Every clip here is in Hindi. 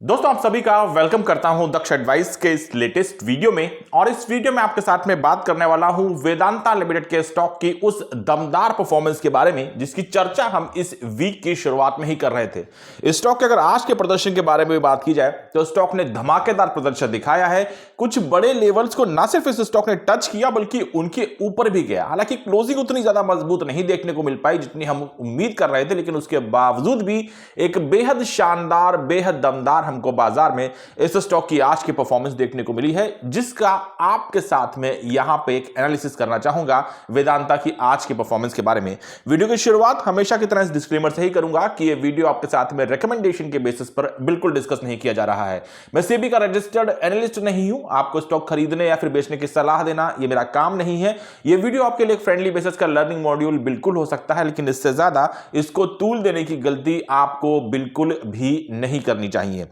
दोस्तों आप सभी का वेलकम करता हूं दक्ष एडवाइस के इस लेटेस्ट वीडियो में। और इस वीडियो में आपके साथ में बात करने वाला हूं वेदांता लिमिटेड के स्टॉक की उस दमदार परफॉर्मेंस के बारे में जिसकी चर्चा हम इस वीक की शुरुआत में ही कर रहे थे। इस स्टॉक के अगर आज के प्रदर्शन के बारे में बात की जाए तो स्टॉक ने धमाकेदार प्रदर्शन दिखाया है। कुछ बड़े लेवल्स को न सिर्फ इस स्टॉक ने टच किया बल्कि उनके ऊपर भी गया। हालांकि क्लोजिंग उतनी ज्यादा मजबूत नहीं देखने को मिल पाई जितनी हम उम्मीद कर रहे थे, लेकिन उसके बावजूद भी एक बेहद शानदार बेहद दमदार हमको बाजार में इस स्टॉक की आज की परफॉर्मेंस देखने को मिली है, जिसका आपके साथ में यहां पे एक एनालिसिस करना चाहूंगा वेदांता की आज की परफॉर्मेंस के बारे में। वीडियो की शुरुआत हमेशा की तरह इस डिस्क्लेमर से ही करूंगा कि यह वीडियो आपके साथ में रिकमेंडेशन के बेसिस पर बिल्कुल डिस्कस नहीं किया जा रहा है। मैं सेबी का रजिस्टर्ड एनालिस्ट नहीं हूं। आपको स्टॉक खरीदने या फिर बेचने की सलाह देना यह मेरा काम नहीं है। यह वीडियो आपके लिए एक फ्रेंडली बेसिस का लर्निंग मॉड्यूल बिल्कुल हो सकता है, लेकिन इससे ज्यादा इसको तूल देने की गलती आपको बिल्कुल भी नहीं करनी चाहिए।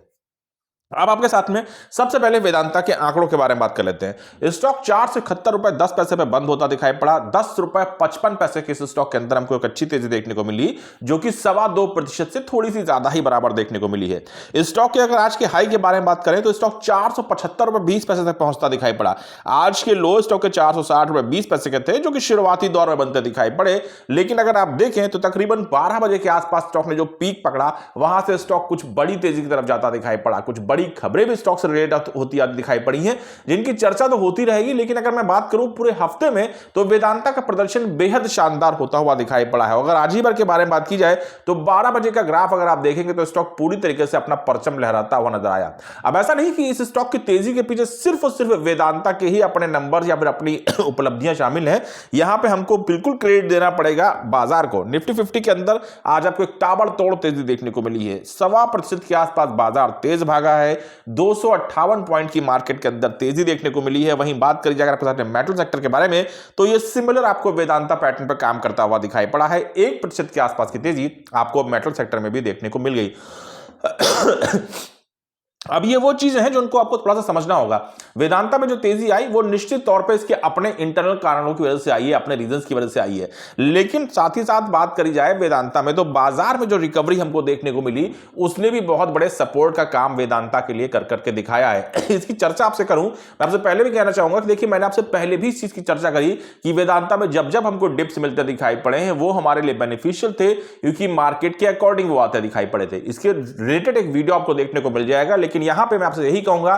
अब आपके साथ में सबसे पहले वेदांता के आंकड़ों के बारे में बात कर लेते हैं। स्टॉक 4 से 71 रुपए 10 पैसे पे बंद होता दिखाई पड़ा। 10 रुपए 55 पैसे के इस स्टॉक के अंदर हमको एक अच्छी तेजी देखने को मिली, जो कि 2.25% से थोड़ी सी ज्यादा ही बराबर देखने को मिली है। स्टॉक के अगर आज के हाई के बारे में बात करें तो स्टॉक 475 रुपए 20 पैसे तक पहुंचता दिखाई पड़ा। आज के लो स्टॉक के 460 रुपए 20 पैसे के थे, जो कि शुरुआती दौर में बनते दिखाई पड़े। लेकिन अगर आप देखें तो तकरीबन 12 बजे के आसपास स्टॉक ने जो पीक पकड़ा, वहां से स्टॉक कुछ बड़ी तेजी की तरफ जाता दिखाई पड़ा। कुछ बड़ी खबरें भी स्टॉक से रिलेटेड होती आती दिखाई पड़ी हैं, जिनकी चर्चा तो होती रहेगी। लेकिन अगर मैं बात करूं पूरे हफ्ते में तो वेदांता का प्रदर्शन बेहद शानदार होता हुआ दिखाई पड़ा है। अगर आज ही भर के बारे में बात की जाए तो 12 बजे का ग्राफ अगर आप देखेंगे तो स्टॉक पूरी तरीके से अपना परचम लहराता हुआ नजर आया। अब ऐसा नहीं कि इस स्टॉक की तेजी के पीछे सिर्फ और सिर्फ वेदांता के ही अपने नंबर या फिर अपनी उपलब्धियां शामिल हैं। यहां पे हमको बिल्कुल क्रेडिट देना पड़ेगा बाजार को। निफ्टी 50 के अंदर आज आपको एक ताबड़तोड़ तेजी देखने को मिली है। 1.25% के आसपास बाजार तेज भागा है। 258 पॉइंट की मार्केट के अंदर तेजी देखने को मिली है। वहीं बात करी जाए आपके साथ मेटल सेक्टर के बारे में तो यह सिमिलर आपको वेदांता पैटर्न पर काम करता हुआ दिखाई पड़ा है। 1% के आसपास की तेजी आपको मेटल सेक्टर में भी देखने को मिल गई। अब ये वो चीजें हैं जो उनको आपको थोड़ा सा समझना होगा। वेदांता में जो तेजी आई वो निश्चित तौर पे इसके अपने इंटरनल कारणों की वजह से आई है, अपने रीजंस की वजह से आई है। लेकिन साथ ही साथ बात करी जाए वेदांता में तो बाजार में जो रिकवरी हमको देखने को मिली उसने भी बहुत बड़े सपोर्ट का काम वेदांता के लिए कर करके दिखाया है। इसकी चर्चा आपसे करूं, मैं आपसे पहले भी कहना चाहूंगा कि देखिए मैंने आपसे पहले भी इस चीज की चर्चा करी कि वेदांता में जब जब हमको डिप्स मिलते दिखाई पड़े हैं वो हमारे लिए बेनिफिशियल थे, क्योंकि मार्केट के अकॉर्डिंग वो आते दिखाई पड़े थे। इसके रिलेटेड एक वीडियो आपको देखने को मिल जाएगा। लेकिन यहां पे मैं आपसे यही कहूंगा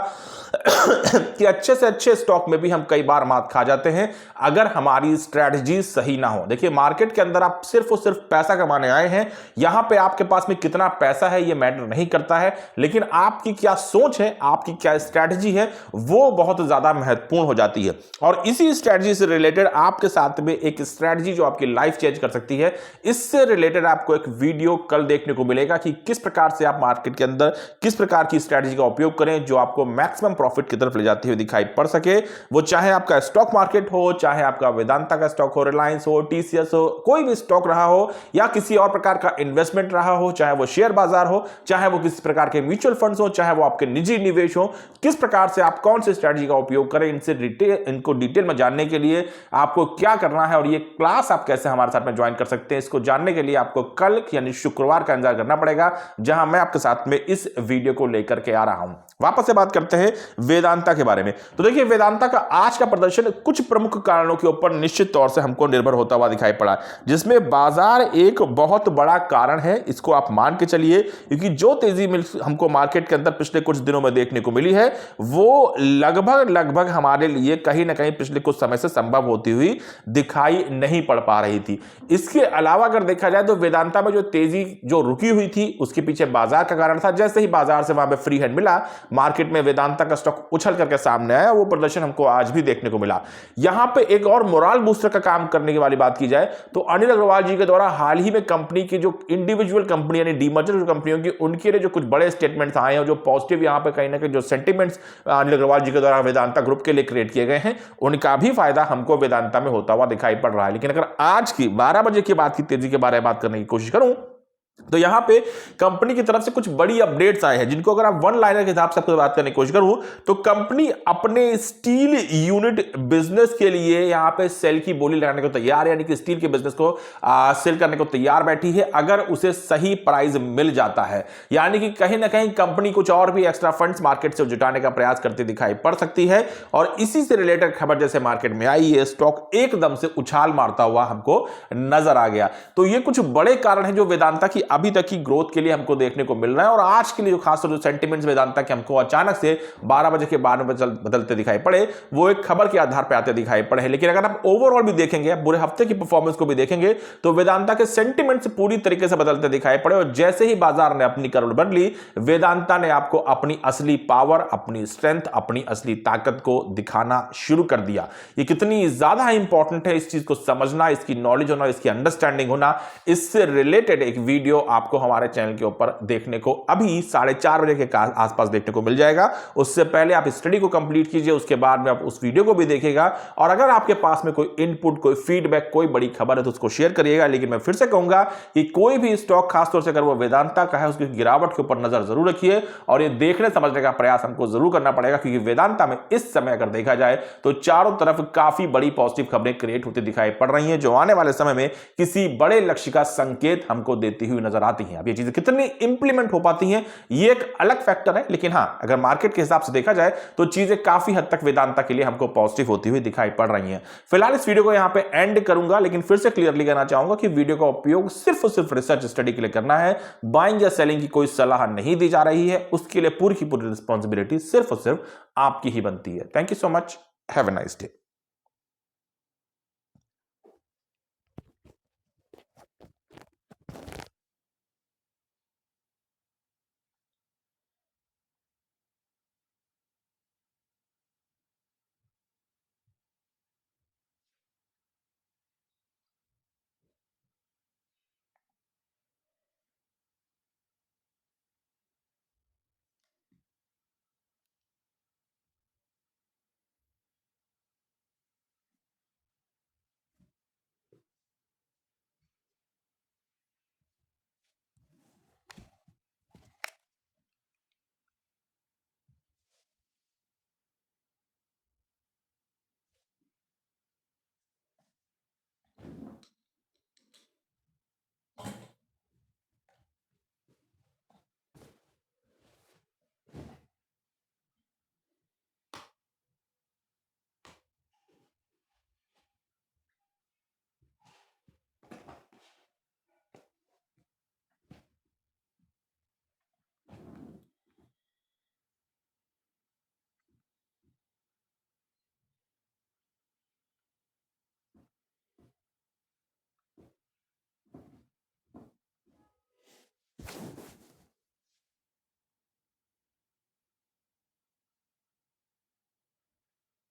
कि अच्छे से अच्छे स्टॉक में भी हम कई बार मात खा जाते हैं अगर हमारी स्ट्रेटजी सही ना हो। देखिए मार्केट के अंदर आप सिर्फ और सिर्फ पैसा कमाने आए हैं। यहां पे आपके पास में कितना पैसा है ये मैटर नहीं करता है, लेकिन आपकी क्या सोच है, आपकी क्या स्ट्रेटजी है, वो बहुत ज्यादा महत्वपूर्ण हो जाती है। और इसी स्ट्रेटजी से रिलेटेड आपके साथ में एक स्ट्रेटजी जो आपकी लाइफ चेंज कर सकती है, इससे रिलेटेड आपको एक वीडियो कल देखने को मिलेगा कि किस प्रकार से आप मार्केट के अंदर किस प्रकार की स्ट्रेटजी का उपयोग करें जो आपको मैक्सिमम प्रॉफिट की तरफ ले जाती हुई दिखाई पड़ सके। वो चाहे आपका स्टॉक मार्केट हो, चाहे आपका वेदांता का स्टॉक हो, रिलायंस हो, टीसीएस हो, कोई भी स्टॉक रहा हो या किसी और प्रकार का इन्वेस्टमेंट रहा हो, चाहे वो शेयर बाजार हो, चाहे वो किसी प्रकार के म्यूचुअल फंड्स हो, चाहे वो आपके निजी निवेश हो, किस प्रकार से आप कौन सी स्ट्रेटजी का उपयोग करें, इनको डिटेल में जानने के लिए आपको क्या करना है और ये क्लास आप कैसे हमारे साथ में ज्वाइन कर सकते हैं, इसको जानने के लिए आपको कल यानी शुक्रवार का इंतजार करना पड़ेगा, जहां मैं आपके साथ में इस वीडियो को लेकर के आ रहा हूं। वापस से बात करते हैं वेदांता के बारे में। तो देखिए वेदांता का आज का प्रदर्शन कुछ प्रमुख कारणों के ऊपर निश्चित तौर से हमको निर्भर होता हुआ दिखाई पड़ा, जिसमें बाजार एक बहुत बड़ा कारण है। इसको आप मान के चलिए, क्योंकि जो तेजी हमको मार्केट के अंदर पिछले कुछ दिनों में देखने को मिली है वो लगभग हमारे लिए कहीं ना कहीं पिछले कुछ समय से संभव होती हुई दिखाई नहीं पड़ पा रही थी। इसके अलावा अगर देखा जाए तो वेदांता में जो तेजी जो रुकी हुई थी उसके पीछे बाजार का कारण था। जैसे ही बाजार से वहां पे फ्री हैंड मिला, मार्केट में वेदांता का स्टॉक उछल करके सामने आया। वो प्रदर्शन हमको आज भी देखने को मिला। यहां पे एक और मोरल बूस्टर का काम करने की वाली बात की जाए तो अनिल अग्रवाल जी के द्वारा हाल ही में कंपनी की जो इंडिविजुअल कंपनी यानी डीमर्जर जो कंपनियों की उनके लिए जो कुछ बड़े स्टेटमेंट्स आए हैं, जो पॉजिटिव यहां पे कहीं ना कहीं जो सेंटिमेंट्स अनिल अग्रवाल जी के द्वारा वेदांता ग्रुप के लिए क्रिएट किए गए हैं, उनका भी फायदा हमको वेदांता में होता हुआ दिखाई पड़ रहा है। लेकिन अगर आज की 12 बजे की बात की तेजी के बारे में बात करने की कोशिश करूं तो यहां पे कंपनी की तरफ से कुछ बड़ी अपडेट्स आए हैं, जिनको अगर आप वन लाइनर के हिसाब से आपको बात करने की कोशिश करूं तो कंपनी अपने स्टील यूनिट बिजनेस के लिए यहां पे सेल की बोली लगाने को तैयार है, यानी कि स्टील के बिजनेस को सेल करने को तैयार बैठी है अगर उसे सही प्राइस मिल जाता है। यानी कि कहीं ना कहीं कंपनी कुछ और भी एक्स्ट्रा फंड्स मार्केट से जुटाने का प्रयास करती दिखाई पड़ सकती है, और इसी से रिलेटेड खबर जैसे मार्केट में आई है, स्टॉक एकदम से उछाल मारता हुआ हमको नजर आ गया। तो ये कुछ बड़े कारण हैं जो वेदांता की अभी तक की ग्रोथ के लिए हमको देखने को मिल रहा है, और आज के लिए जो खासतौर जो सेंटिमेंट्स वेदांता के हमको अचानक से 12 बजे के बाद में बदलते दिखाई पड़े, वो एक खबर के आधार पर आते दिखाई पड़े। लेकिन अगर आप ओवरऑल भी देखेंगे, बुरे हफ्ते की परफॉर्मेंस को भी देखेंगे, तो वेदांता के सेंटिमेंट्स पूरी तरीके से बदलते दिखाई पड़े, और जैसे ही बाजार ने अपनी करवट बदली, वेदांता ने आपको अपनी असली पावर, अपनी स्ट्रेंथ, अपनी असली ताकत को दिखाना शुरू कर दिया। ये कितनी ज्यादा इंपॉर्टेंट है इस चीज को समझना, इसकी नॉलेज होना, इसकी अंडरस्टैंडिंग होना, इससे रिलेटेड एक वीडियो आपको हमारे चैनल के ऊपर देखने को अभी 4:30 बजे के आसपास देखने को मिल जाएगा। उससे पहले आप स्टडी को कंप्लीट कीजिए, उसके बाद में आप उस वीडियो को भी देखिएगा, और अगर आपके पास में कोई इनपुट, कोई फीडबैक, कोई बड़ी खबर है तो उसको शेयर करिएगा। लेकिन मैं फिर से कहूंगा कि कोई भी स्टॉक, खासतौर से अगर वो वेदांता का है, उसकी गिरावट के ऊपर नजर जरूर रखिए, और ये देखने समझने का प्रयास हमको जरूर करना पड़ेगा, क्योंकि वेदांता में इस समय अगर देखा जाए तो चारों तरफ काफी बड़ी पॉजिटिव खबरें क्रिएट होती दिखाई पड़ रही हैं, जो आने वाले समय में किसी बड़े लक्ष्य का संकेत हमको देती हुई नजर आती हैं। अब ये चीजें कितनी इंप्लीमेंट हो पाती हैं, ये एक अलग फैक्टर है, लेकिन हां, अगर मार्केट के हिसाब से देखा जाए तो चीजें काफी हद तक वेदांता के लिए हमको पॉजिटिव होती हुई दिखाई पड़ रही हैं। फिलहाल इस वीडियो को यहां पे एंड करूंगा, लेकिन फिर से क्लियरली कहना चाहूंगा कि वीडियो का उपयोग सिर्फ और सिर्फ रिसर्च स्टडी के लिए करना है। बाइंग या सेलिंग की कोई सलाह नहीं दी जा रही है, उसके लिए पूरी की पूरी रिस्पॉन्सिबिलिटी सिर्फ और सिर्फ आपकी ही बनती है। Thank you so much, have a nice day.